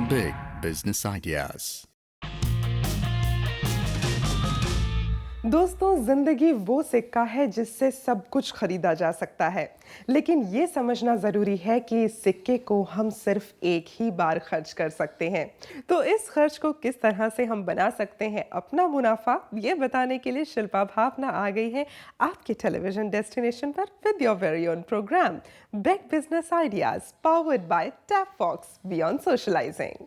Big Business Ideas. दोस्तों, जिंदगी वो सिक्का है जिससे सब कुछ खरीदा जा सकता है, लेकिन ये समझना ज़रूरी है कि इस सिक्के को हम सिर्फ एक ही बार खर्च कर सकते हैं। तो इस खर्च को किस तरह से हम बना सकते हैं अपना मुनाफा, ये बताने के लिए शिल्पा भावना आ गई है आपके टेलीविजन डेस्टिनेशन पर with your very own programme Big Business Ideas powered by Tap Fox beyond socialising.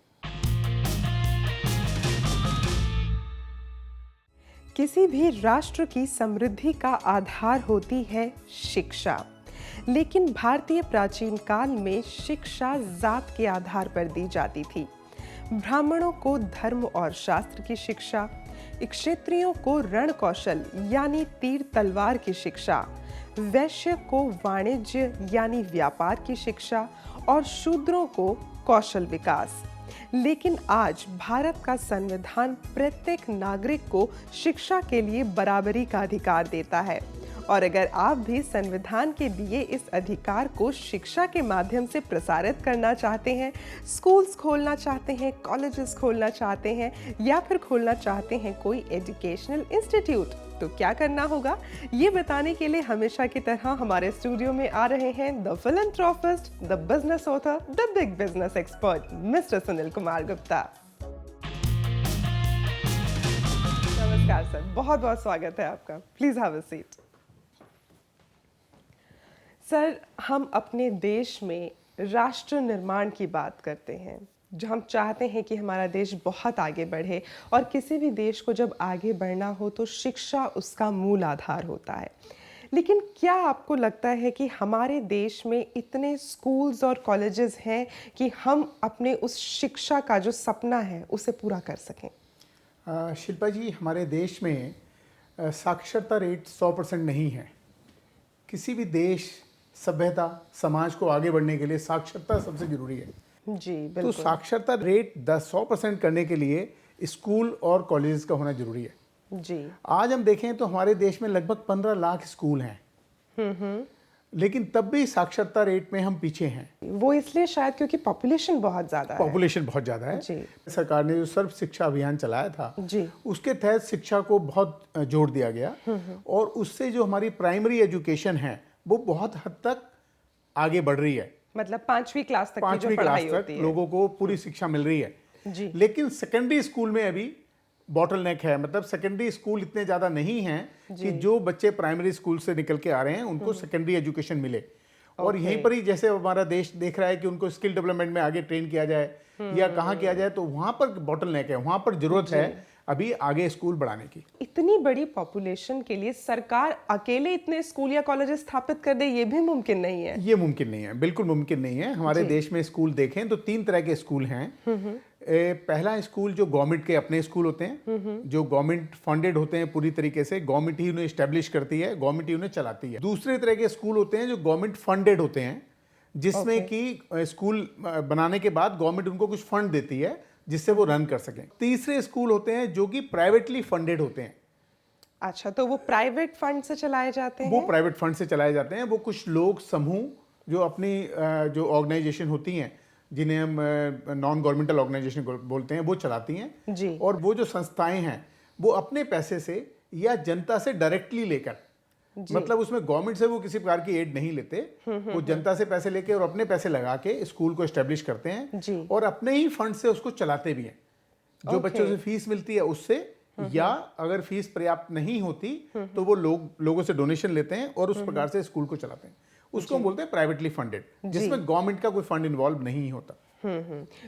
किसी भी राष्ट्र की समृद्धि का आधार होती है शिक्षा, लेकिन भारतीय प्राचीन काल में शिक्षा जात के आधार पर दी जाती थी। ब्राह्मणों को धर्म और शास्त्र की शिक्षा, क्षत्रियों को रण कौशल यानी तीर तलवार की शिक्षा, वैश्य को वाणिज्य यानी व्यापार की शिक्षा और शूद्रों को कौशल विकास। लेकिन आज भारत का संविधान प्रत्येक नागरिक को शिक्षा के लिए बराबरी का अधिकार देता है। और अगर आप भी संविधान के दिए इस अधिकार को शिक्षा के माध्यम से प्रसारित करना चाहते हैं, स्कूल्स खोलना चाहते हैं, कॉलेजेस खोलना चाहते हैं या फिर खोलना चाहते हैं कोई एजुकेशनल इंस्टीट्यूट, तो क्या करना होगा, ये बताने के लिए हमेशा की तरह हमारे स्टूडियो में आ रहे हैं the philanthropist, the business author, the big business expert mister Sunil Kumar Gupta. नमस्कार सर, बहुत बहुत स्वागत है आपका। Please have a seat. Sir, हम अपने देश में राष्ट्र निर्माण की बात करते हैं, जो हम चाहते हैं कि हमारा देश बहुत आगे बढ़े, और किसी भी देश को जब आगे बढ़ना हो तो शिक्षा उसका मूल आधार होता है। लेकिन क्या आपको लगता है कि हमारे देश में इतने स्कूल्स और कॉलेजेस हैं कि हम अपने उस शिक्षा का जो सपना है उसे पूरा कर सकें? शिल्पा जी, हमारे देश में साक्षरता रेट 100% नहीं है। किसी भी देश, सभ्यता, समाज को आगे बढ़ने के लिए साक्षरता सबसे जरूरी है। जी तो बिल्कुल। साक्षरता रेट 100% करने के लिए स्कूल और कॉलेजेस का होना जरूरी है। जी। आज हम देखें तो हमारे देश में लगभग 15 लाख स्कूल हैं। लेकिन तब भी साक्षरता रेट में हम पीछे हैं। वो इसलिए शायद क्योंकि पॉपुलेशन बहुत ज़्यादा है। पॉपुलेशन बहुत ज़्यादा है। जी। सरकार ने जो सर्व शिक्षा अभियान चलाया था, जी। उसके तहत शिक्षा को बहुत जोर दिया गया और उससे जो हमारी प्राइमरी एजुकेशन है वो बहुत हद तक आगे बढ़ रही है। मतलब 5वीं क्लास तक की जो पांचवी क्लास पढ़ाई तक होती है। लोगों को पूरी शिक्षा मिल रही है। जी। लेकिन सेकेंडरी स्कूल में अभी बॉटलनेक है। मतलब सेकेंडरी स्कूल इतने ज़्यादा नहीं हैं कि जो बच्चे प्राइमरी स्कूल से निकल के आ रहे हैं उनको सेकेंडरी एजुकेशन मिले। और यहीं पर ही जैसे हमारा देश देख रहा है कि उनको स्किल डेवलपमेंट में आगे ट्रेन किया जाए या कहाँ किया जाए, तो वहाँ पर बॉटलनेक है, वहाँ पर जरूरत है अभी आगे स्कूल बढ़ाने की। इतनी बड़ी पॉपुलेशन के लिए सरकार अकेले इतने स्कूल या कॉलेजेस स्थापित कर दे, ये भी मुमकिन नहीं है। ये मुमकिन नहीं है, बिल्कुल मुमकिन नहीं है। हमारे देश में स्कूल देखें तो 3 तरह के स्कूल हैं। पहला स्कूल जो गवर्नमेंट के अपने स्कूल होते हैं, जो गवर्नमेंट फंडेड होते हैं पूरी तरीके से, गवर्नमेंट ही उन्हें एस्टेब्लिश करती है, गवर्नमेंट ही उन्हें चलाती है। दूसरे तरह के स्कूल होते हैं जो गवर्नमेंट फंडेड होते हैं, जिसमें कि स्कूल बनाने के बाद गवर्नमेंट उनको कुछ फंड देती है जिससे वो रन कर सकें। तीसरे स्कूल होते हैं जो कि प्राइवेटली फंडेड होते हैं। अच्छा, तो वो प्राइवेट फंड से चलाए जाते हैं? वो प्राइवेट फंड से चलाए जाते हैं। वो कुछ लोग, समूह, जो अपनी जो ऑर्गेनाइजेशन होती हैं, जिन्हें हम नॉन गवर्नमेंटल ऑर्गेनाइजेशन बोलते हैं, वो चलाती हैं। जी। और वो जो संस्थाएं हैं वो अपने पैसे से या जनता से डायरेक्टली लेकर, मतलब उसमें गवर्नमेंट से वो किसी प्रकार की एड नहीं लेते, वो जनता से पैसे लेके और अपने पैसे लगा के स्कूल को एस्टेब्लिश करते हैं जी। और अपने ही फंड से उसको चलाते भी हैं। जो बच्चों से फीस मिलती है उससे, या अगर फीस पर्याप्त नहीं होती तो वो लोगों से डोनेशन लेते हैं और उस प्रकार से स्कूल को चलाते हैं। उसको हम बोलते हैं प्राइवेटली फंडेड, जिसमें गवर्नमेंट का कोई फंड इन्वॉल्व नहीं होता।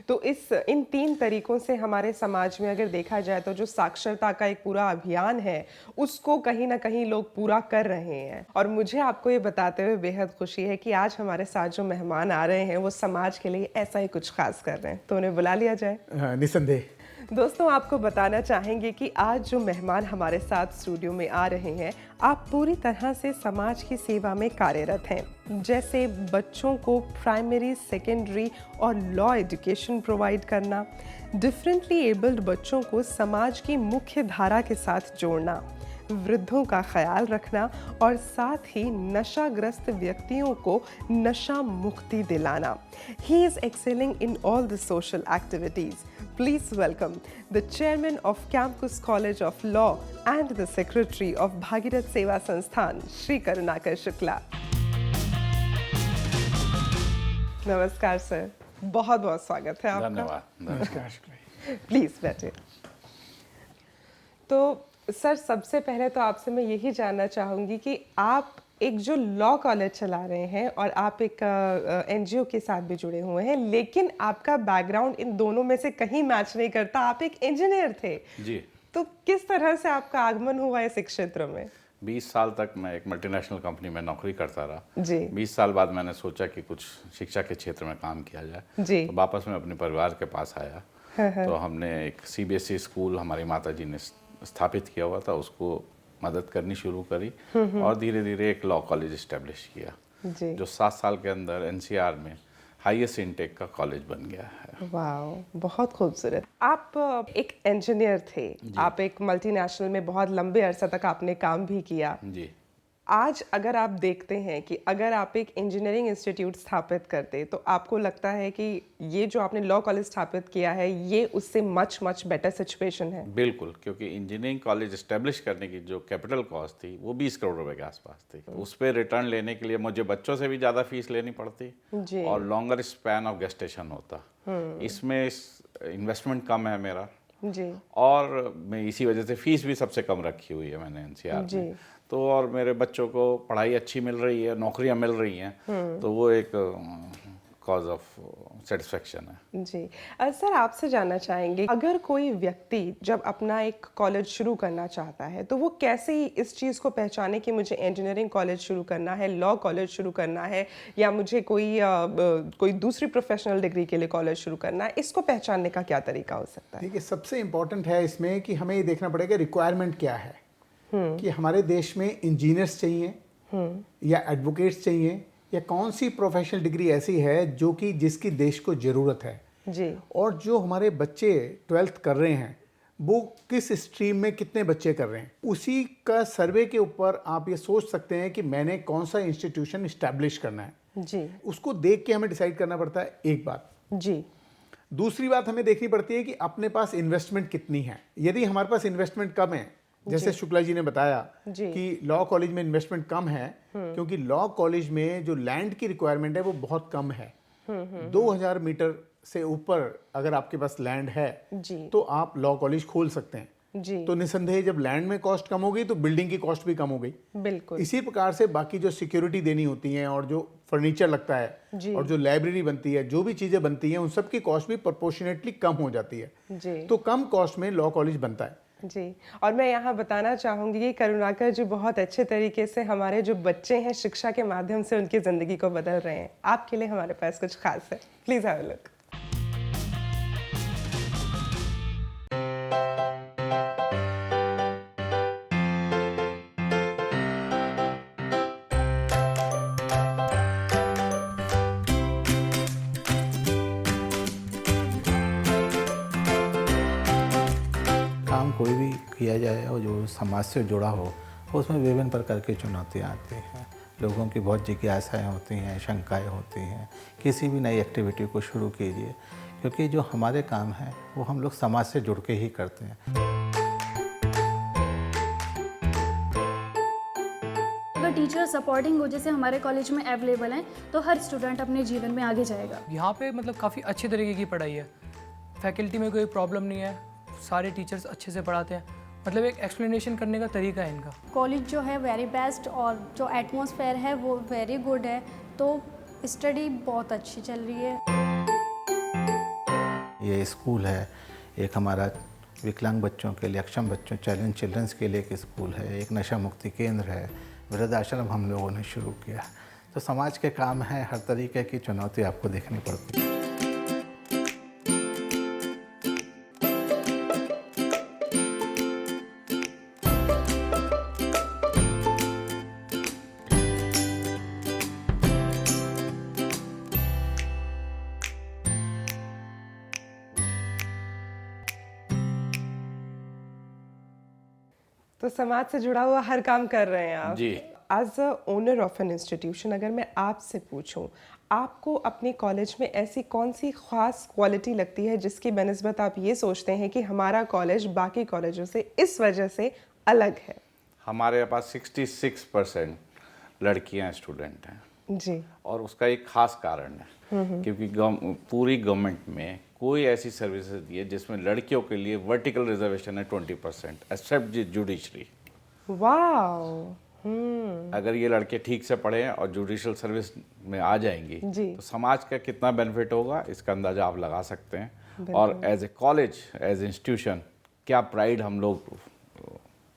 तो इन 3 तरीकों से हमारे समाज में अगर देखा जाए तो जो साक्षरता का एक पूरा अभियान है उसको कहीं ना कहीं लोग पूरा कर रहे हैं। और मुझे आपको ये बताते हुए बेहद खुशी है कि आज हमारे साथ जो मेहमान आ रहे हैं वो समाज के लिए ऐसा ही कुछ खास कर रहे हैं, तो उन्हें बुला लिया जाए। निसंदेह। दोस्तों, आपको बताना चाहेंगे कि आज जो मेहमान हमारे साथ स्टूडियो में आ रहे हैं, आप पूरी तरह से समाज की सेवा में कार्यरत हैं। जैसे बच्चों को प्राइमरी, सेकेंडरी और लॉ एजुकेशन प्रोवाइड करना, डिफरेंटली एबल्ड बच्चों को समाज की मुख्य धारा के साथ जोड़ना, वृद्धों का ख्याल रखना और साथ ही नशाग्रस्त व्यक्तियों को नशा मुक्ति दिलाना। He is excelling in all the social activities. Please welcome the chairman of Campus College of Law and the secretary of Bhagirath Seva Sansthan, Shri Karunakar Shukla. नमस्कार सर, बहुत बहुत स्वागत है आपका। धन्यवाद। नमस्कार। प्लीज बैठिए। तो सर, सबसे पहले तो आपसे मैं यही जानना चाहूँगी कि आप एक जो लॉ कॉलेज चला रहे हैं और आप एक एनजीओ के साथ भी जुड़े हुए हैं, लेकिन आपका बैकग्राउंड इन दोनों में से कहीं मैच नहीं करता। आप एक इंजीनियर थे जी। तो किस तरह से आपका आगमन हुआ इस क्षेत्र में? 20 साल तक मैं एक मल्टीनेशनल कंपनी में नौकरी करता रहा जी। 20 साल बाद मैंने सोचा कि कुछ शिक्षा के क्षेत्र में काम किया जाए। जी। तो वापस मैं अपने परिवार के पास आया। तो हमने एक सीबीएसई स्कूल हमारी माता जी ने स्थापित किया हुआ था, उसको मदद करनी शुरू करी और धीरे धीरे एक लॉ कॉलेज इस्टेब्लिश किया जी। जो 7 साल के अंदर एनसीआर में हाईएस्ट इनटेक का कॉलेज बन गया है। वाओ, बहुत खूबसूरत। आप एक इंजीनियर थे, आप एक मल्टीनेशनल में बहुत लंबे अरसा तक आपने काम भी किया। जी। आज अगर आप देखते हैं कि अगर आप एक इंजीनियरिंग इंस्टीट्यूट स्थापित करते तो आपको लगता है कि ये जो आपने लॉ कॉलेज स्थापित किया है ये उससे मच बेटर सिचुएशन है? बिल्कुल, क्योंकि इंजीनियरिंग कॉलेज इस्टेब्लिश करने की जो कैपिटल कॉस्ट थी वो 20 करोड़ रुपए के आसपास थी। उस पर रिटर्न लेने के लिए मुझे बच्चों से भी ज़्यादा फीस लेनी पड़ती जी। और लॉन्गर स्पैन ऑफ गेस्टेशन होता। इसमें इन्वेस्टमेंट कम है मेरा जी। और मैं इसी वजह से फीस भी सबसे कम रखी हुई है मैंने एनसीआर में। तो और मेरे बच्चों को पढ़ाई अच्छी मिल रही है, नौकरियां मिल रही हैं, तो वो एक कॉज ऑफ सेटिस्फेक्शन है। जी। सर, आपसे जानना चाहेंगे, अगर कोई व्यक्ति जब अपना एक कॉलेज शुरू करना चाहता है तो वो कैसे इस चीज़ को पहचाने कि मुझे इंजीनियरिंग कॉलेज शुरू करना है, लॉ कॉलेज शुरू करना है, या मुझे कोई दूसरी प्रोफेशनल डिग्री के लिए कॉलेज शुरू करना है? इसको पहचानने का क्या तरीका हो सकता है? देखिए, सबसे इम्पोर्टेंट है इसमें कि हमें ये देखना पड़ेगा रिक्वायरमेंट क्या है, कि हमारे देश में इंजीनियर्स चाहिए या एडवोकेट्स चाहिए, या कौन सी प्रोफेशनल डिग्री ऐसी है जो कि जिसकी देश को ज़रूरत है। जी। और जो हमारे बच्चे 12th कर रहे हैं वो किस स्ट्रीम में कितने बच्चे कर रहे हैं, उसी का सर्वे के ऊपर आप ये सोच सकते हैं कि मैंने कौन सा इंस्टीट्यूशन इस्टेब्लिश करना है। जी। उसको देख के हमें डिसाइड करना पड़ता है, एक बात। जी। दूसरी बात हमें देखनी पड़ती है कि अपने पास इन्वेस्टमेंट कितनी है। यदि हमारे पास इन्वेस्टमेंट कम है, जैसे शुक्ला जी ने बताया कि लॉ कॉलेज में इन्वेस्टमेंट कम है, क्योंकि लॉ कॉलेज में जो लैंड की रिक्वायरमेंट है वो बहुत कम है। 2000 मीटर से ऊपर अगर आपके पास लैंड है तो आप लॉ कॉलेज खोल सकते हैं। जी। तो निसंदेह जब लैंड में कॉस्ट कम हो गई तो बिल्डिंग की कॉस्ट भी कम हो गई। बिल्कुल। इसी प्रकार से बाकी जो सिक्योरिटी देनी होती है और जो फर्नीचर लगता है और जो लाइब्रेरी बनती है, जो भी चीज़ें बनती हैं, उन सब की कॉस्ट भी प्रोपोर्शनेटली कम हो जाती है। जी। तो कम कॉस्ट में लॉ कॉलेज बनता है। जी। और मैं यहाँ बताना चाहूँगी कि करुणाकर जी बहुत अच्छे तरीके से हमारे जो बच्चे हैं शिक्षा के माध्यम से उनकी ज़िंदगी को बदल रहे हैं। आपके लिए हमारे पास कुछ खास है, प्लीज़ हैव अ लुक। काम कोई भी किया जाए और जो समाज से जुड़ा हो, उसमें विभिन्न प्रकार की चुनौतियाँ आती हैं। लोगों की बहुत जिज्ञासाएँ होती हैं, शंकाएँ होती हैं। किसी भी नई एक्टिविटी को शुरू कीजिए, क्योंकि जो हमारे काम हैं वो हम लोग समाज से जुड़ के ही करते हैं। अगर टीचर सपोर्टिंग हो जैसे हमारे कॉलेज में अवेलेबल हैं तो हर स्टूडेंट अपने जीवन में आगे जाएगा। यहाँ पे मतलब काफ़ी अच्छे तरीके की पढ़ाई है, फैकल्टी में कोई प्रॉब्लम नहीं है, सारे टीचर्स अच्छे से पढ़ाते हैं, मतलब एक एक्सप्लेनेशन करने का तरीका है इनका। कॉलेज जो है वेरी बेस्ट और जो एटमॉस्फेयर है वो वेरी गुड है, तो स्टडी बहुत अच्छी चल रही है। ये स्कूल है, एक हमारा विकलांग बच्चों के लिए, अक्षम बच्चों, चैलेंज चिल्ड्रंस के लिए एक स्कूल है, एक नशा मुक्ति केंद्र है, वृद्धाश्रम हम लोगों ने शुरू किया। तो समाज के काम है, हर तरीके की चुनौती आपको देखनी पड़ती है। तो समाज से जुड़ा हुआ हर काम कर रहे हैं आप। जी। As a owner of an institution, अगर मैं आपसे पूछूं, आपको अपने कॉलेज में ऐसी कौन सी खास क्वालिटी लगती है जिसकी बनस्बत आप ये सोचते हैं कि हमारा कॉलेज बाकी कॉलेजों से इस वजह से अलग है? हमारे पास 66% लड़कियां स्टूडेंट हैं जी। और उसका एक खास कारण है क्योंकि पूरी गवर्नमेंट में कोई ऐसी सर्विसेज दी है जिसमें लड़कियों के लिए वर्टिकल रिजर्वेशन है 20% एक्सेप्ट जुडिशरी। वाओ। अगर ये लड़के ठीक से पढ़े और जुडिशियल सर्विस में आ जाएंगी जी। तो समाज का कितना बेनिफिट होगा इसका अंदाजा आप लगा सकते हैं। और as a college, as institution, क्या प्राइड हम लोग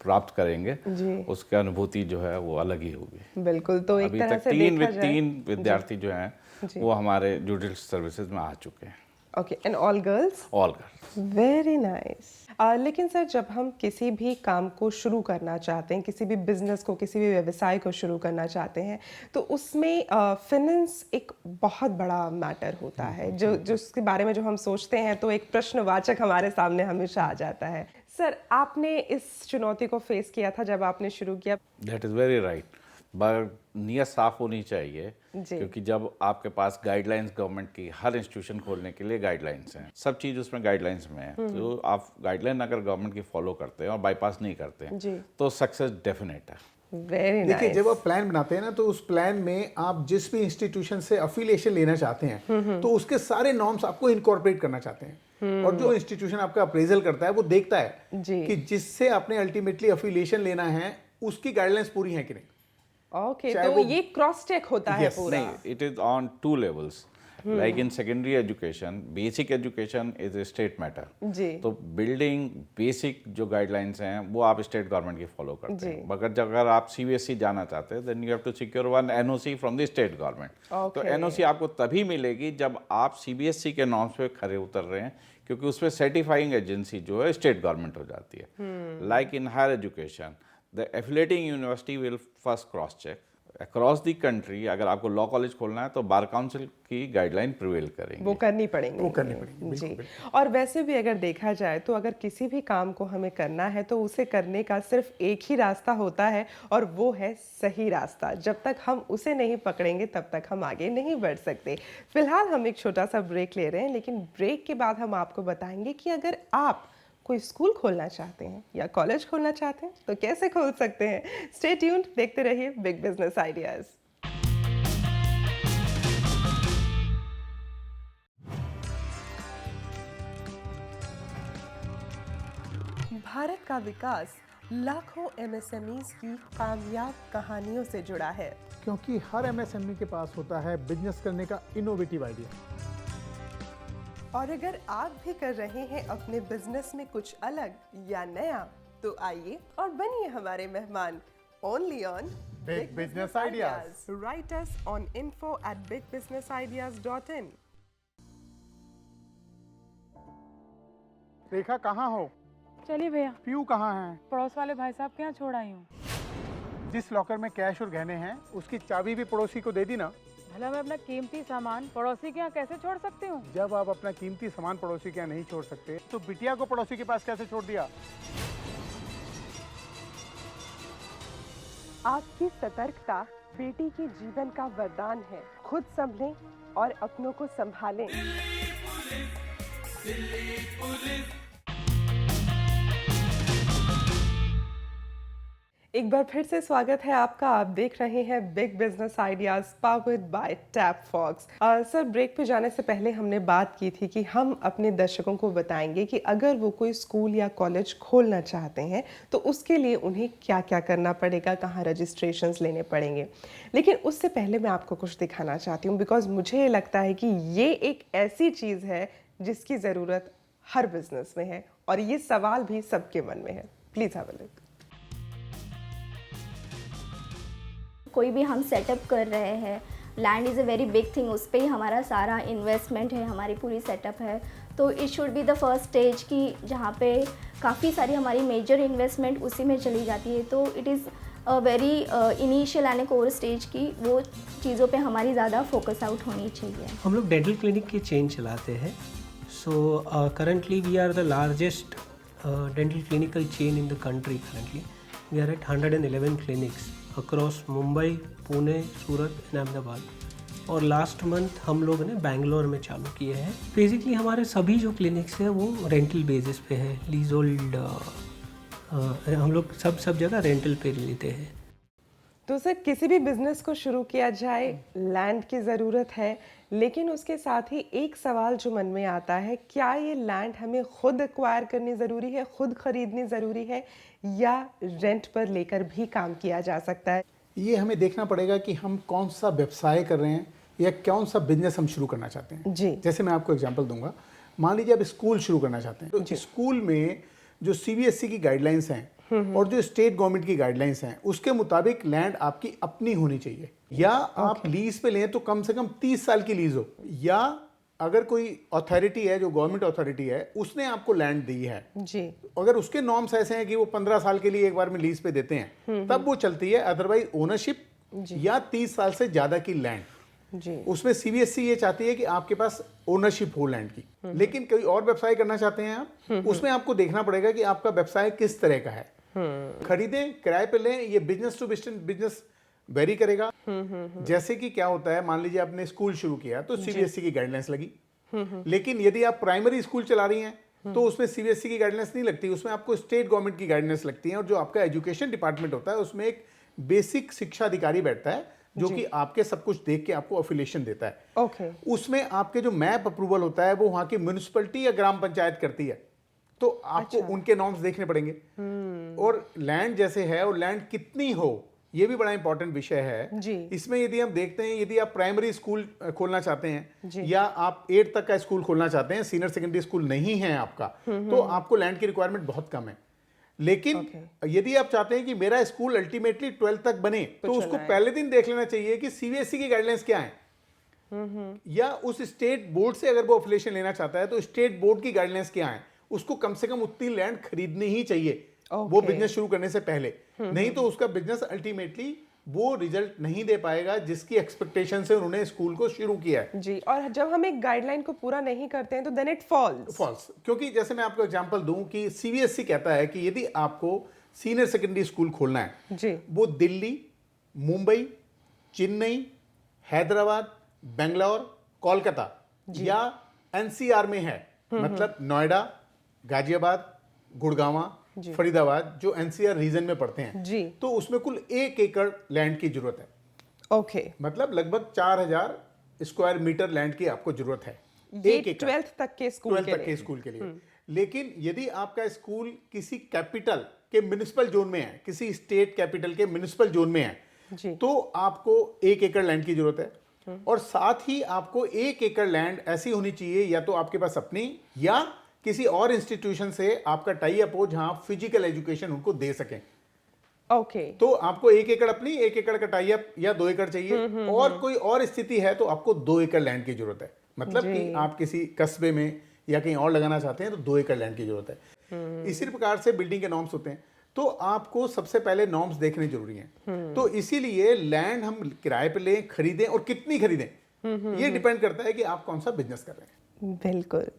प्राप्त करेंगे जी। उसकी अनुभूति जो है वो अलग ही होगी। बिल्कुल। तो एक अभी तरह तक से देखा जाए, तीन विद्यार्थी जो हैं वो हमारे जुडिशियल सर्विसेज में आ चुके हैं। Okay, and all girls? All girls. Very nice. लेकिन सर, जब हम किसी भी काम को शुरू करना चाहते हैं, किसी भी बिजनेस को, किसी भी व्यवसाय को शुरू करना चाहते हैं, तो उसमें फाइनेंस एक बहुत बड़ा मैटर होता है, जो उसके बारे में जो हम सोचते हैं तो एक प्रश्नवाचक हमारे सामने हमेशा आ जाता है। सर, आपने इस चुनौती को फेस किया था जब आपने शुरू किया? That is very right. But नीयत साफ होनी चाहिए क्योंकि जब आपके पास गाइडलाइंस गवर्नमेंट की हर इंस्टीट्यूशन खोलने के लिए गाइडलाइंस हैं, सब चीज़ उसमें गाइडलाइंस में है, तो आप गाइडलाइन अगर गवर्नमेंट की फॉलो करते हैं और बाईपास नहीं करते हैं तो सक्सेस डेफिनेट है। वेरी देखिए, नाइस। जब आप प्लान बनाते हैं ना तो उस प्लान में आप जिस भी इंस्टीट्यूशन से अफिलिएशन लेना चाहते हैं तो उसके सारे नॉर्म्स आपको इनकॉर्पोरेट करना चाहते हैं। और जो इंस्टीट्यूशन आपका अप्रेजल करता है वो देखता है कि जिससे आपने अल्टीमेटली अफिलिएशन लेना है उसकी गाइडलाइंस पूरी है कि नहीं। ओके, तो ये क्रॉस चेक होता है पूरा? नहीं, it is on 2 levels। Like in secondary education, basic education is a state matter. जी। तो बिल्डिंग बेसिक जो गाइडलाइंस हैं वो आप स्टेट गवर्नमेंट की फॉलो करते हैं। मगर अगर आप CBSE जाना चाहते हैं then you have to secure one NOC from the state government. तो NOC आपको तभी मिलेगी जब आप CBSE के नॉर्म्स पे खरे उतर रहे हैं, क्योंकि उसमें सर्टिफाइंग एजेंसी जो है स्टेट गवर्नमेंट हो जाती है। Like in higher education, the affiliating university will first cross check across the country. अगर आपको लॉ कॉलेज खोलना है तो बार काउंसिल की गाइडलाइन प्रिवेल करेंगे, वो करनी पड़ेंगी। जी। और वैसे भी अगर देखा जाए तो अगर किसी भी काम को हमें करना है तो उसे करने का सिर्फ एक ही रास्ता होता है और वो है सही रास्ता। जब तक हम उसे नहीं पकड़ेंगे तब तक हम आगे नहीं बढ़ सकते। फिलहाल हम एक छोटा सा ब्रेक ले रहे हैं, लेकिन ब्रेक के बाद हम आपको बताएंगे कि अगर आप कोई स्कूल खोलना चाहते हैं या कॉलेज खोलना चाहते हैं तो कैसे खोल सकते हैं। स्टे ट्यून्ड, देखते रहिए बिग बिजनेस आइडियाज। भारत का विकास लाखों MSMEs की कामयाब कहानियों से जुड़ा है, क्योंकि हर MSME के पास होता है बिजनेस करने का इनोवेटिव आइडिया। और अगर आप भी कर रहे हैं अपने बिजनेस में कुछ अलग या नया, तो आइए और बनिए हमारे मेहमान। Only on Big Business Ideas. Write us on info@bigbusinessideas.in। रेखा, कहाँ हो? चलिए भैया, पीयू कहाँ है? पड़ोस वाले भाई साहब के यहाँ छोड़ आई हूँ। जिस लॉकर में कैश और गहने हैं उसकी चाबी भी पड़ोसी को दे दी ना। भला मैं अपना कीमती सामान पड़ोसी के यहाँ कैसे छोड़ सकती हूँ? जब आप अपना कीमती सामान पड़ोसी के यहाँ नहीं छोड़ सकते तो बिटिया को पड़ोसी के पास कैसे छोड़ दिया? आपकी सतर्कता बेटी के जीवन का वरदान है। खुद संभलें और अपनों को संभालें। एक बार फिर से स्वागत है आपका। आप देख रहे हैं Big Business Ideas powered by Tap Fox. Sir, break पे जाने से पहले हमने बात की थी कि हम अपने दर्शकों को बताएंगे कि अगर वो कोई स्कूल या कॉलेज खोलना चाहते हैं तो उसके लिए उन्हें क्या क्या करना पड़ेगा, कहाँ रजिस्ट्रेशंस लेने पड़ेंगे। लेकिन उससे पहले मैं आपको कुछ दिखाना चाहती हूँ, बिकॉज मुझे लगता है कि ये एक ऐसी चीज़ है जिसकी ज़रूरत हर बिजनेस में है और ये सवाल भी सबके मन में है। Please have a look. कोई भी हम सेटअप कर रहे हैं, land is a very big thing, उस पर ही हमारा सारा इन्वेस्टमेंट है, हमारी पूरी सेटअप है। तो it should be the first stage की जहाँ पे काफ़ी सारी हमारी मेजर इन्वेस्टमेंट उसी में चली जाती है। तो it is a very initial and core stage की वो चीज़ों पे हमारी ज़्यादा फोकस आउट होनी चाहिए। हम लोग डेंटल क्लिनिक की चेन चलाते हैं। So currently we are the largest dental clinical chain in the country currently. We are at 111 clinics across Mumbai, Pune, Surat and Ahmedabad. और लास्ट मंथ हम लोग ने बैंगलोर में चालू किए हैं। बेसिकली हमारे सभी जो क्लिनिक्स हैं वो रेंटल बेसिस पे है, लीज होल्ड, हम लोग सब जगह रेंटल पे लेते हैं। तो सर, किसी भी बिजनेस को शुरू किया जाए लैंड की ज़रूरत है, लेकिन उसके साथ ही एक सवाल जो मन में आता है, क्या ये लैंड हमें खुद एक्वायर करनी ज़रूरी है, खुद खरीदनी ज़रूरी है, या रेंट पर लेकर भी काम किया जा सकता है? ये हमें देखना पड़ेगा कि हम कौन सा व्यवसाय कर रहे हैं या कौन सा बिजनेस हम शुरू करना चाहते हैं। जी। जैसे मैं आपको एग्जांपल दूंगा, मान लीजिए आप स्कूल शुरू करना चाहते हैं, तो स्कूल में जो CBSE की गाइडलाइंस हैं और जो स्टेट गवर्नमेंट की गाइडलाइंस हैं, उसके मुताबिक लैंड आपकी अपनी होनी चाहिए। या आप लीज पे लें तो कम से कम 30 साल की लीज हो, या अगर कोई अथॉरिटी है जो गवर्नमेंट अथॉरिटी है उसने आपको लैंड दी है जी, अगर उसके नॉर्म्स ऐसे हैं कि वो 15 साल के लिए एक बार में लीज पे देते हैं तब वो चलती है। अदरवाइज ओनरशिप या 30 साल से ज्यादा की लैंड जी, उसमें CBSE ये चाहती है कि आपके पास ओनरशिप हो लैंड की। लेकिन कोई और व्यवसाय करना चाहते हैं आप, उसमें आपको देखना पड़ेगा कि आपका व्यवसाय किस तरह का है। खरीदें, किराए पे लें, ये बिजनेस टू बिजनेस वेरी करेगा। जैसे कि क्या होता है, मान लीजिए आपने स्कूल शुरू किया तो CBSE की गाइडलाइंस लगी, लेकिन यदि आप प्राइमरी स्कूल चला रही हैं तो उसमें CBSE की गाइडलाइंस नहीं लगती, उसमें आपको स्टेट गवर्नमेंट की गाइडलाइंस लगती है। और जो आपका एजुकेशन डिपार्टमेंट होता है उसमें एक बेसिक शिक्षा अधिकारी बैठता है जो कि आपके सब कुछ देख के आपको अफिलिएशन देता है। ओके। उसमें आपके जो मैप अप्रूवल होता है वो वहां की म्युनिसिपैलिटी या ग्राम पंचायत करती है, तो आपको उनके नॉर्म्स देखने पड़ेंगे। और लैंड जैसे है, और लैंड कितनी हो, ये भी बड़ा इंपॉर्टेंट विषय है जी। इसमें यदि हम देखते हैं, यदि आप प्राइमरी स्कूल खोलना चाहते हैं या आप 8 तक का स्कूल खोलना चाहते हैं, सीनियर सेकेंडरी स्कूल नहीं है आपका, तो आपको लैंड की रिक्वायरमेंट बहुत कम है। लेकिन यदि आप चाहते हैं कि मेरा स्कूल अल्टीमेटली 12 तक बने, तो उसको पहले दिन देख लेना चाहिए कि CBSE की गाइडलाइंस क्या है, या उस स्टेट बोर्ड से अगर वो अफिलिएशन लेना चाहता है तो स्टेट बोर्ड की गाइडलाइंस क्या है। उसको कम से कम उतनी लैंड खरीदनी ही चाहिए वो बिजनेस शुरू करने से पहले, नहीं तो उसका बिजनेस अल्टीमेटली वो रिजल्ट नहीं दे पाएगा जिसकी एक्सपेक्टेशन से उन्होंने स्कूल को शुरू किया है। जी, और जब हम एक गाइडलाइन को पूरा नहीं करते हैं तो देन इट फॉल्स। क्योंकि जैसे मैं आपको एग्जांपल दूं कि CBSE कहता है कि यदि आपको सीनियर सेकेंडरी स्कूल खोलना है जी, वो दिल्ली, मुंबई, चेन्नई, हैदराबाद, बेंगलोर, कोलकाता या NCR में है, मतलब नोएडा, गाजियाबाद, गुड़गांव, फरीदाबाद, जो NCR रीजन में पड़ते हैं जी, तो उसमें कुल 1 एकड़ लैंड की जरूरत है। ओके। मतलब लगभग 4000 स्क्वायर मीटर लैंड की आपको जरूरत है ये 1 एकड़ 12th तक के स्कूल 12th तक के स्कूल के लिए। लेकिन यदि आपका स्कूल किसी कैपिटल के म्युनिसिपल जोन में है, किसी स्टेट कैपिटल के म्युनिसिपल जोन में है, जी, तो आपको 1 एकड़ लैंड की जरूरत है। और साथ ही आपको 1 एकड़ लैंड ऐसी होनी चाहिए, या तो आपके पास अपनी या किसी और इंस्टीट्यूशन से आपका टाई अप हो जहां फिजिकल एजुकेशन उनको दे सकें। ओके। तो आपको 1 एकड़ अपनी, 1 एकड़ का टाई अप या 2 एकड़ चाहिए, और कोई और स्थिति है तो आपको 2 एकड़ लैंड की जरूरत है। मतलब कि आप किसी कस्बे में या कहीं और लगाना चाहते हैं तो 2 एकड़ लैंड की जरूरत है। इसी प्रकार से बिल्डिंग के नॉर्म्स होते हैं, तो आपको सबसे पहले नॉर्म्स देखने जरूरी हैं। तो इसीलिए लैंड हम किराए पे लें, खरीदें, और कितनी खरीदें ये डिपेंड करता है कि आप कौन सा बिजनेस कर रहे हैं। बिल्कुल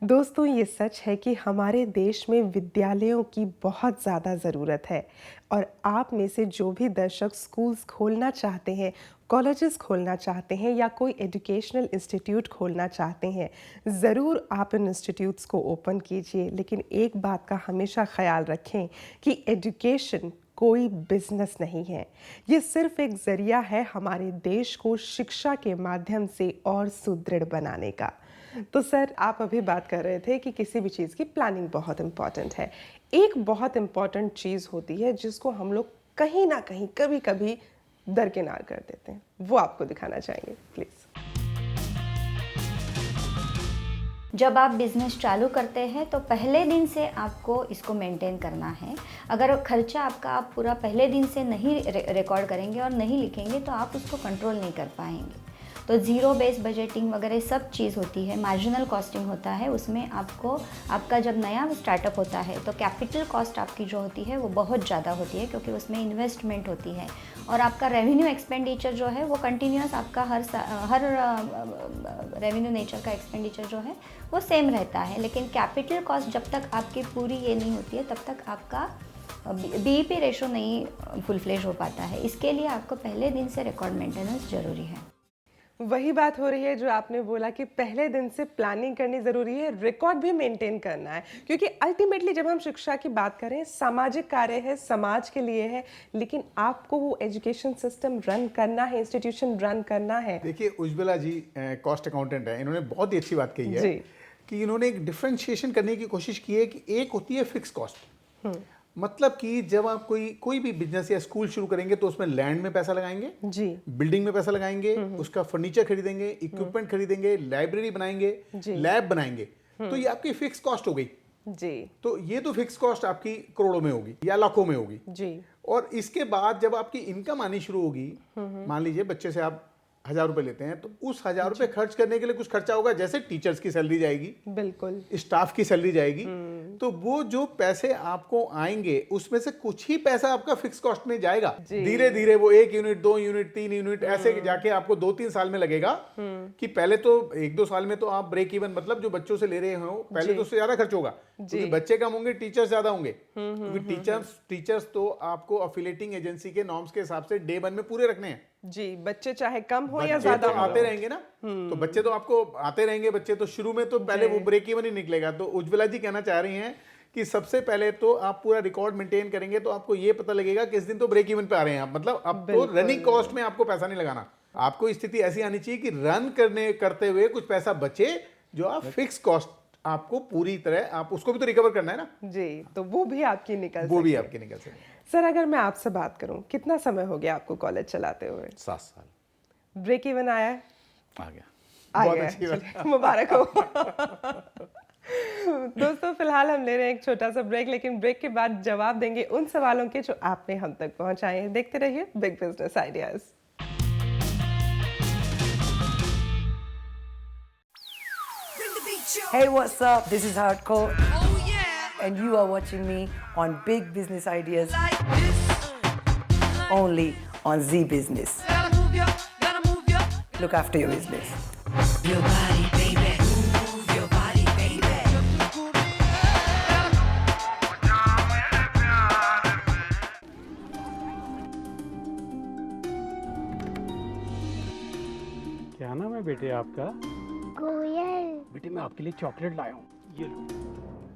दोस्तों, ये सच है कि हमारे देश में विद्यालयों की बहुत ज़्यादा ज़रूरत है, और आप में से जो भी दर्शक स्कूल्स खोलना चाहते हैं, कॉलेजेस खोलना चाहते हैं, या कोई एजुकेशनल इंस्टीट्यूट खोलना चाहते हैं, ज़रूर आप इन इंस्टीट्यूट्स को ओपन कीजिए। लेकिन एक बात का हमेशा ख्याल रखें कि एजुकेशन कोई बिजनेस नहीं है, ये सिर्फ एक ज़रिया है हमारे देश को शिक्षा के माध्यम से और सुदृढ़ बनाने का। तो सर, आप अभी बात कर रहे थे कि किसी भी चीज़ की प्लानिंग बहुत इम्पॉर्टेंट है। एक बहुत इम्पॉर्टेंट चीज़ होती है जिसको हम लोग कहीं ना कहीं कभी कभी दरकिनार कर देते हैं, वो आपको दिखाना चाहेंगे प्लीज़। जब आप बिज़नेस चालू करते हैं तो पहले दिन से आपको इसको मेंटेन करना है। अगर खर्चा आपका आप पूरा पहले दिन से नहीं रिकॉर्ड करेंगे और नहीं लिखेंगे तो आप उसको कंट्रोल नहीं कर पाएंगे। तो ज़ीरो बेस बजटिंग वगैरह सब चीज़ होती है, मार्जिनल कॉस्टिंग होता है। उसमें आपका जब नया स्टार्टअप होता है तो कैपिटल कॉस्ट आपकी जो होती है वो बहुत ज़्यादा होती है, क्योंकि उसमें इन्वेस्टमेंट होती है। और आपका रेवेन्यू एक्सपेंडिचर जो है वो कंटिन्यूस आपका हर रेवेन्यू नेचर का एक्सपेंडिचर जो है वो सेम रहता है। लेकिन कैपिटल कॉस्ट जब तक आपकी पूरी ये नहीं होती है तब तक आपका बीईपी रेशो नहीं फुल फ्लेश हो पाता है। इसके लिए आपको पहले दिन से रिकॉर्ड मेंटेनेंस ज़रूरी है। वही बात हो रही है जो आपने बोला कि पहले दिन से प्लानिंग करनी ज़रूरी है, रिकॉर्ड भी मेंटेन करना है, क्योंकि अल्टीमेटली जब हम शिक्षा की बात करें, सामाजिक कार्य है, समाज के लिए है, लेकिन आपको वो एजुकेशन सिस्टम रन करना है, इंस्टीट्यूशन रन करना है। देखिए उज्ज्वला जी कॉस्ट अकाउंटेंट है, इन्होंने बहुत ही अच्छी बात कही है कि इन्होंने एक डिफ्रेंशिएशन करने की कोशिश की है कि एक होती है फिक्स कॉस्ट, मतलब कि जब आप कोई भी बिजनेस या स्कूल शुरू करेंगे तो उसमें लैंड में पैसा लगाएंगे जी, बिल्डिंग में पैसा लगाएंगे, उसका फर्नीचर खरीदेंगे, इक्विपमेंट खरीदेंगे, लाइब्रेरी बनाएंगे, लैब बनाएंगे, तो ये आपकी फिक्स कॉस्ट हो गई जी। तो ये तो फिक्स कॉस्ट आपकी करोड़ों में होगी या लाखों में होगी जी। और इसके बाद जब आपकी इनकम आनी शुरू होगी, मान लीजिए बच्चे से आप 1000 रुपए लेते हैं, तो उस 1000 रुपए खर्च करने के लिए कुछ खर्चा होगा, जैसे टीचर्स की सैलरी जाएगी, बिल्कुल स्टाफ की सैलरी जाएगी, तो वो जो पैसे आपको आएंगे उसमें से कुछ ही पैसा आपका फिक्स कॉस्ट में जाएगा। धीरे धीरे वो 1 यूनिट 2 यूनिट 3 यूनिट ऐसे जाके आपको 2-3 साल में लगेगा कि पहले तो 1-2 साल में तो आप ब्रेक इवन, मतलब जो बच्चों से ले रहे हो पहले तो उससे ज्यादा खर्च होगा, क्योंकि बच्चे कम होंगे, टीचर्स ज्यादा होंगे, क्योंकि टीचर्स तो आपको अफिलिएटिंग एजेंसी के नॉर्म्स के हिसाब से डे 1 में पूरे रखने हैं जी। बच्चे चाहे कम हो या ज्यादा तो आते रहेंगे ना, तो बच्चे तो आपको आते रहेंगे, बच्चे तो शुरू में तो पहले वो ब्रेक इवन ही निकलेगा। तो उज्ज्वला जी कहना चाह रही हैं कि सबसे पहले तो आप पूरा रिकॉर्ड मेंटेन करेंगे तो आपको ये पता लगेगा किस दिन तो ब्रेक इवन पे आ रहे हैं आप, मतलब अब तो रनिंग कॉस्ट में आपको पैसा नहीं लगाना। आपको स्थिति ऐसी आनी चाहिए कि रन करते हुए कुछ पैसा बचे, जो आप फिक्स कॉस्ट आपको पूरी तरह आप उसको भी तो रिकवर करना है ना जी, तो वो भी आपकी निकल सके। सर अगर मैं आपसे बात करूं, कितना समय हो गया आपको कॉलेज चलाते हुए? 7 साल। ब्रेक इवन आया है? आ गया। बहुत अच्छी बात, मुबारक हो। दोस्तों फिलहाल हम ले रहे हैं एक छोटा सा ब्रेक, लेकिन ब्रेक के बाद जवाब देंगे उन सवालों के जो आपने हम तक पहुंचाए हैं। देखते रहिए big Business ideas. Hey, what's up? This is Hardcore. Oh, yeah. And you are watching me on Big Business Ideas. Only on Z Business. Gotta move ya. Look after your business. Your body, baby. Move your body, baby. क्या नाम है बेटे आपका? कोयल। बेटे मैं आपके लिए chocolate लाया हूँ, ये लो।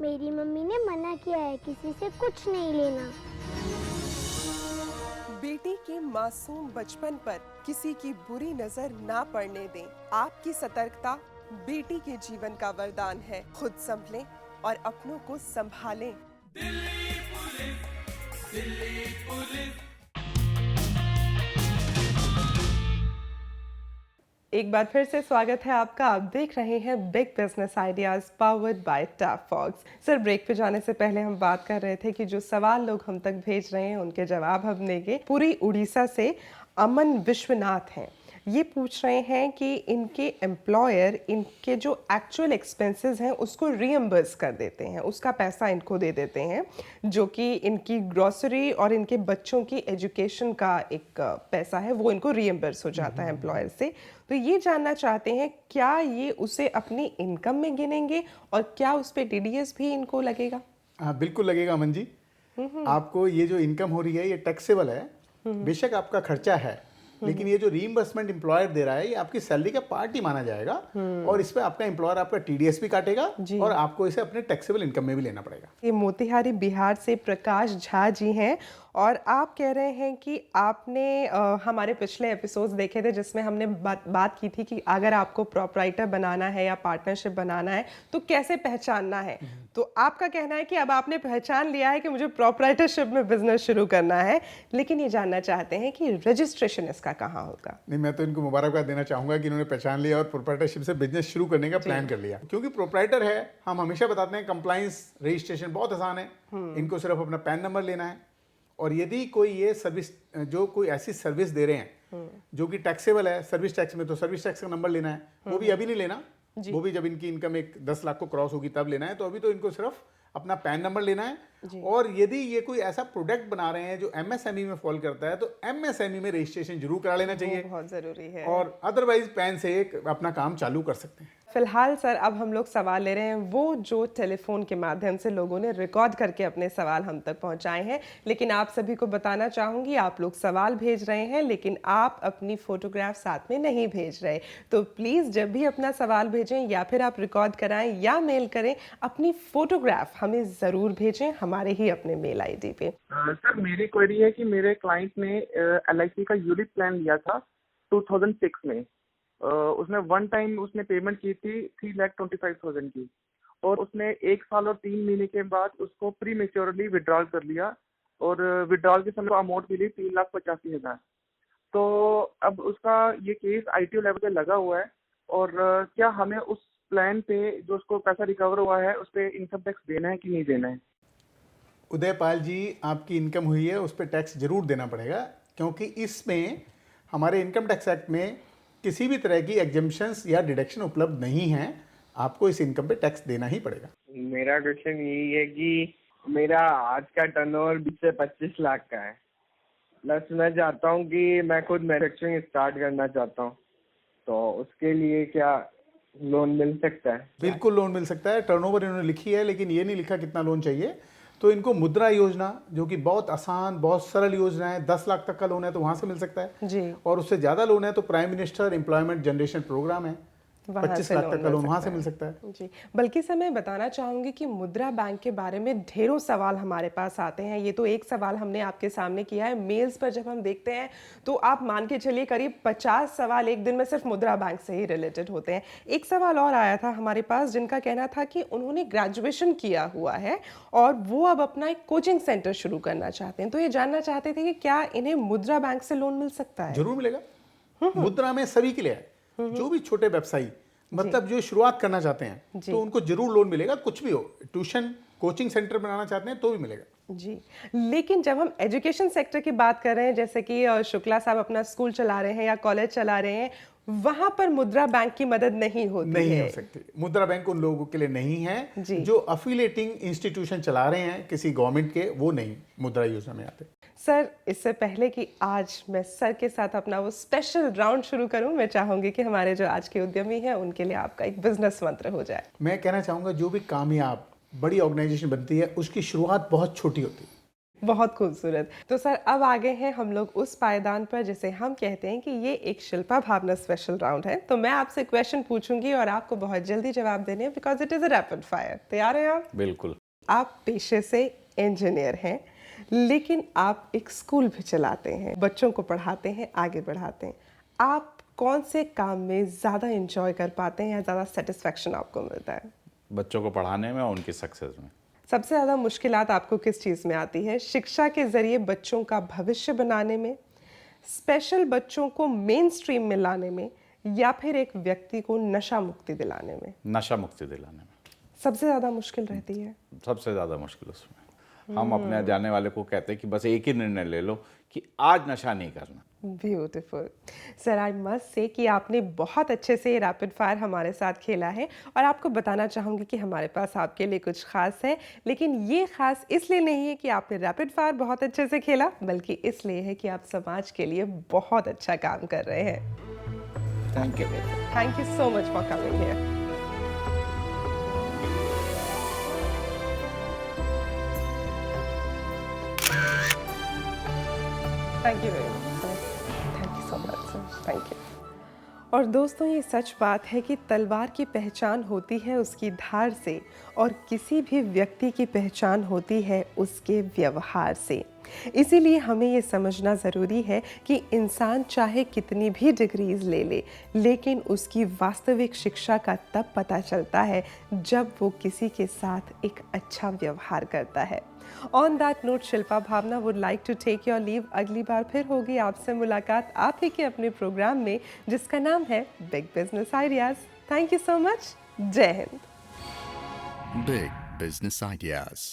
मेरी मम्मी ने मना किया है किसी से कुछ नहीं लेना। बेटी के मासूम बचपन पर किसी की बुरी नजर ना पड़ने दें। आपकी सतर्कता बेटी के जीवन का वरदान है। खुद संभलें और अपनों को संभालें। Delhi police, Delhi police. एक बार फिर से स्वागत है आपका। आप देख रहे हैं Big Business Ideas powered by Tap Fox. Sir break पे जाने से पहले हम बात कर रहे थे कि जो सवाल लोग हम तक भेज रहे हैं उनके जवाब हम देंगे। पूरी उड़ीसा से अमन विश्वनाथ हैं, ये पूछ रहे हैं कि इनके एम्प्लॉयर इनके जो एक्चुअल एक्सपेंसेस हैं उसको रीइंबर्स कर देते हैं, उसका पैसा इनको दे देते हैं, जो कि इनकी ग्रोसरी और इनके बच्चों की एजुकेशन का एक पैसा है, वो इनको रीइंबर्स हो जाता है एम्प्लॉयर से। तो ये जानना चाहते हैं क्या ये उसे अपनी इनकम में गिनेंगे और क्या उस पर TDS भी इनको लगेगा? हाँ बिल्कुल लगेगा अमन जी। आपको ये जो इनकम हो रही है ये टैक्सेबल है, बेशक आपका खर्चा है, लेकिन ये जो रीइंबर्समेंट एम्प्लॉयर दे रहा है ये आपकी सैलरी का पार्ट ही माना जाएगा और इसमें आपका एम्प्लॉयर आपका TDS भी काटेगा और आपको इसे अपने टैक्सेबल इनकम में भी लेना पड़ेगा। ये मोतिहारी बिहार से प्रकाश झा जी हैं और आप कह रहे हैं कि आपने हमारे पिछले एपिसोड्स देखे थे जिसमें हमने बात की थी कि अगर आपको प्रोप्राइटर बनाना है या पार्टनरशिप बनाना है तो कैसे पहचानना है। तो आपका कहना है कि अब आपने पहचान लिया है कि मुझे प्रोप्राइटरशिप में बिजनेस शुरू करना है, लेकिन ये जानना चाहते हैं कि रजिस्ट्रेशन इसका कहाँ होगा? नहीं, मैं तो इनको मुबारकबाद देना चाहूंगा कि इन्होंने पहचान लिया और प्रोप्राइटरशिप से बिजनेस शुरू करने का प्लान कर लिया। क्योंकि प्रोप्राइटर है, हम हमेशा बताते हैं कंप्लायंस रजिस्ट्रेशन बहुत आसान है, इनको सिर्फ अपना पैन नंबर लेना है और यदि कोई ये सर्विस जो कोई ऐसी सर्विस दे रहे हैं जो कि टैक्सेबल है, सर्विस टैक्स में, तो सर्विस टैक्स का नंबर लेना है, वो भी अभी नहीं लेना, वो भी जब इनकी इनकम एक 10 लाख को क्रॉस होगी तब लेना है। तो अभी तो इनको सिर्फ अपना पैन नंबर लेना है और यदि ये कोई ऐसा प्रोडक्ट बना रहे हैं जो MSME में फॉल करता है तो MSME में रजिस्ट्रेशन जरूर करा लेना चाहिए, बहुत जरूरी है, और अदरवाइज पैन से एक अपना काम चालू कर सकते हैं। फिलहाल सर अब हम लोग सवाल ले रहे हैं वो जो टेलीफोन के माध्यम से लोगों ने रिकॉर्ड करके अपने सवाल हम तक पहुंचाए हैं। लेकिन आप सभी को बताना चाहूँगी, आप लोग सवाल भेज रहे हैं लेकिन आप अपनी फ़ोटोग्राफ साथ में नहीं भेज रहे। तो प्लीज़ जब भी अपना सवाल भेजें या फिर आप रिकॉर्ड कराएं या मेल करें, अपनी फ़ोटोग्राफ हमें ज़रूर भेजें हमारे ही अपने मेल ID पे। सर मेरी क्वेरी है कि मेरे क्लाइंट ने LIC का यूलिप प्लान लिया था 2006 में। उसने वन टाइम उसने पेमेंट की थी 3,25,000 की, और उसने 1 साल और 3 महीने के बाद उसको प्री मेच्योरली विड्रॉल कर लिया, और विड्रॉल के समय अमाउंट मिली 3,85,000। तो अब उसका ये केस ITO लेवल पे लगा हुआ है, और क्या हमें उस प्लान पे जो उसको पैसा रिकवर हुआ है उस पर इनकम टैक्स देना है कि नहीं देना है? उदयपाल जी, आपकी इनकम हुई है उस पर टैक्स जरूर देना पड़ेगा, क्योंकि इसमें हमारे इनकम टैक्स एक्ट में किसी भी तरह की एग्जेम्पशंस या डिडक्शन उपलब्ध नहीं है। आपको इस इनकम पे टैक्स देना ही पड़ेगा। मेरा क्वेश्चन यही है कि मेरा आज का टर्नओवर 20 से 25 लाख का है, प्लस मैं चाहता हूँ कि मैं खुद मैन्युफैक्चरिंग स्टार्ट करना चाहता हूँ, तो उसके लिए क्या लोन मिल सकता है? बिल्कुल लोन मिल सकता है। टर्नओवर इन्होंने लिखी है लेकिन ये नहीं लिखा कितना लोन चाहिए, तो इनको मुद्रा योजना, जो कि बहुत आसान बहुत सरल योजना है, 10 लाख तक का लोन है तो वहाँ से मिल सकता है जी। और उससे ज़्यादा लोन है तो prime minister employment generation programme है, 25 लाख तक का लोन वहाँ से मिल सकता है जी। बल्कि सर मैं बताना चाहूँगी कि मुद्रा बैंक के बारे में ढेरों सवाल हमारे पास आते हैं। ये तो एक सवाल हमने आपके सामने किया है, मेल्स पर जब हम देखते हैं तो आप मान के चलिए करीब 50 सवाल एक दिन में सिर्फ मुद्रा बैंक से ही रिलेटेड होते हैं। एक सवाल और आया था हमारे पास जिनका कहना था कि उन्होंने ग्रेजुएशन किया हुआ है और वो अब अपना एक कोचिंग सेंटर शुरू करना चाहते हैं, तो ये जानना चाहते थे कि क्या इन्हें मुद्रा बैंक से लोन मिल सकता है? जरूर मिलेगा। मुद्रा में सभी के लिए है, जो भी छोटे व्यवसायी मतलब जो शुरुआत करना चाहते हैं तो उनको जरूर लोन मिलेगा। कुछ भी हो, ट्यूशन कोचिंग सेंटर बनाना चाहते हैं तो भी मिलेगा जी। लेकिन जब हम एजुकेशन सेक्टर की बात कर रहे हैं, जैसे कि शुक्ला साहब अपना स्कूल चला रहे हैं या कॉलेज चला रहे हैं, वहां पर मुद्रा बैंक की मदद नहीं होती नहीं हो सकती। मुद्रा बैंक उन लोगों के लिए नहीं है जो अफिलिएटिंग इंस्टीट्यूशन चला रहे हैं किसी गवर्नमेंट के, वो नहीं मुद्रा योजना में आते। सर इससे पहले कि आज मैं सर के साथ अपना वो स्पेशल राउंड शुरू करूं, मैं चाहूंगी कि हमारे जो आज के उद्यमी हैं उनके लिए आपका एक बिजनेस मंत्र हो जाए। मैं कहना चाहूँगा जो भी कामयाब बड़ी ऑर्गेनाइजेशन बनती है उसकी शुरुआत बहुत छोटी होती है। बहुत खूबसूरत। तो सर अब आगे हैं हम लोग उस पायदान पर जिसे हम कहते हैं कि ये एक शिल्पा भावना स्पेशल राउंड है। तो मैं आपसे क्वेश्चन पूछूंगी और आपको बहुत जल्दी जवाब देने हैं, because it is a rapid fire. तैयार हैं आप? बिल्कुल। आप पेशे से इंजीनियर हैं लेकिन आप एक स्कूल भी चलाते हैं, बच्चों को पढ़ाते हैं, आगे बढ़ाते हैं। आप कौन से काम में ज़्यादा इंजॉय कर पाते हैं या ज़्यादा सेटिस्फैक्शन आपको मिलता है? बच्चों को पढ़ाने में और उनकी सक्सेस में। सबसे ज़्यादा मुश्किलात आपको किस चीज़ में आती है? शिक्षा के ज़रिए बच्चों का भविष्य बनाने में, स्पेशल बच्चों को मेन स्ट्रीम में लाने में, या फिर एक व्यक्ति को नशा मुक्ति दिलाने में? नशा मुक्ति दिलाने में सबसे ज़्यादा मुश्किल रहती है। सबसे ज़्यादा मुश्किल उसमें। हम अपने जाने वाले को कहते हैं कि बस एक ही निर्णय ले लो कि आज नशा नहीं करना। Beautiful. Sir I must say कि आपने बहुत अच्छे से रैपिड फायर हमारे साथ खेला है और आपको बताना चाहूँगी कि हमारे पास आपके लिए कुछ ख़ास है, लेकिन ये ख़ास इसलिए नहीं है कि आपने रैपिड फायर बहुत अच्छे से खेला, बल्कि इसलिए है कि आप समाज के लिए बहुत अच्छा काम कर रहे हैं। Thank you. Thank you so much for coming here. Thank you very much sir, thank you so much sir, thank you. और दोस्तों ये सच बात है कि तलवार की पहचान होती है उसकी धार से और किसी भी व्यक्ति की पहचान होती है उसके व्यवहार से। इसीलिए हमें ये समझना ज़रूरी है कि इंसान चाहे कितनी भी डिग्रीज ले ले, लेकिन उसकी वास्तविक शिक्षा का तब पता चलता है जब वो किसी के साथ एक अच्छा व्यवहार करता है। On that note Shilpa Bhavna would like to take your leave. अगली बार फिर होगी आपसे मुलाकात आप ही के अपने प्रोग्राम में जिसका नाम है big business ideas. Thank you so much. जय हिंद। Big Business Ideas.